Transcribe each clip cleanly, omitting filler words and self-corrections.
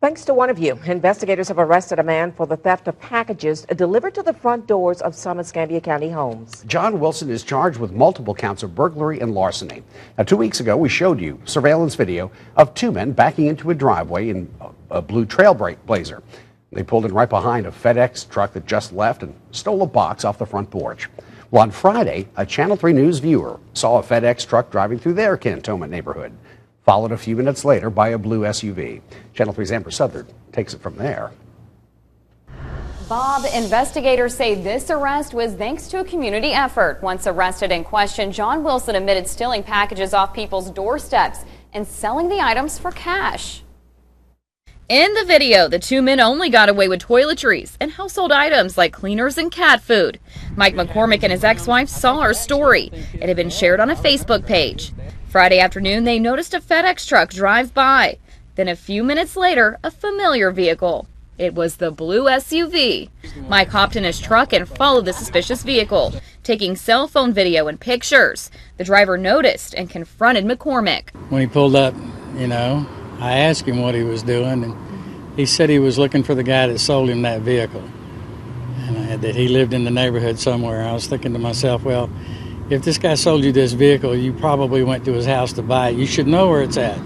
Thanks to one of you, investigators have arrested a man for the theft of packages delivered to the front doors of some Escambia County homes. John Wilson is charged with multiple counts of burglary and larceny. Now, 2 weeks ago, we showed you surveillance video of two men backing into a driveway in a blue Trailblazer. They pulled in right behind a FedEx truck that just left and stole a box off the front porch. Well, on Friday, a Channel 3 News viewer saw a FedEx truck driving through their Cantonment neighborhood, followed a few minutes later by a blue SUV. Channel 3's Amber Southard takes it from there. Bob, investigators say this arrest was thanks to a community effort. Once arrested and questioned, John Wilson admitted stealing packages off people's doorsteps and selling the items for cash. In the video, the two men only got away with toiletries and household items like cleaners and cat food. Mike McCormack and his ex-wife saw our story. It had been shared on a Facebook page. Friday afternoon, they noticed a FedEx truck drive by. Then a few minutes later, a familiar vehicle. It was the blue SUV. Mike hopped in his truck and followed the suspicious vehicle, taking cell phone video and pictures. The driver noticed and confronted McCormack. When he pulled up, I asked him what he was doing, and he said he was looking for the guy that sold him that vehicle, and that he lived in the neighborhood somewhere. I was thinking to myself, well, if this guy sold you this vehicle, you probably went to his house to buy it. You should know where it's at.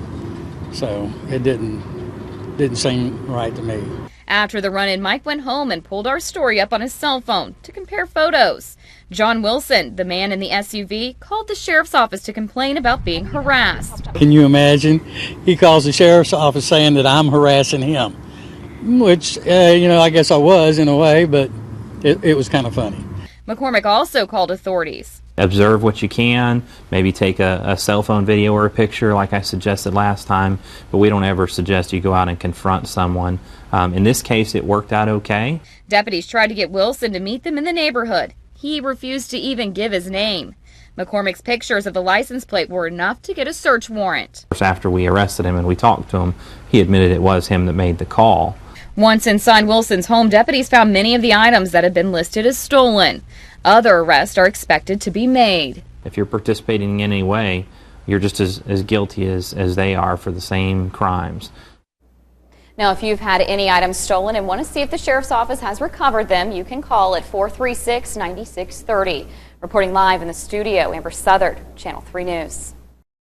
So it didn't seem right to me. After the run-in, Mike went home and pulled our story up on his cell phone to compare photos. John Wilson, the man in the SUV, called the sheriff's office to complain about being harassed. Can you imagine? He calls the sheriff's office saying that I'm harassing him, which, I guess I was in a way, but it was kind of funny. McCormack also called authorities. Observe what you can, maybe take a cell phone video or a picture like I suggested last time, but we don't ever suggest you go out and confront someone. In this case, it worked out okay. Deputies tried to get Wilson to meet them in the neighborhood. He refused to even give his name. McCormack's pictures of the license plate were enough to get a search warrant. After we arrested him and we talked to him, he admitted it was him that made the call. Once inside Wilson's home, deputies found many of the items that had been listed as stolen. Other arrests are expected to be made. If you're participating in any way, you're just as guilty as they are for the same crimes. Now, if you've had any items stolen and want to see if the sheriff's office has recovered them, you can call at 436-9630. Reporting live in the studio, Amber Southard, Channel 3 News.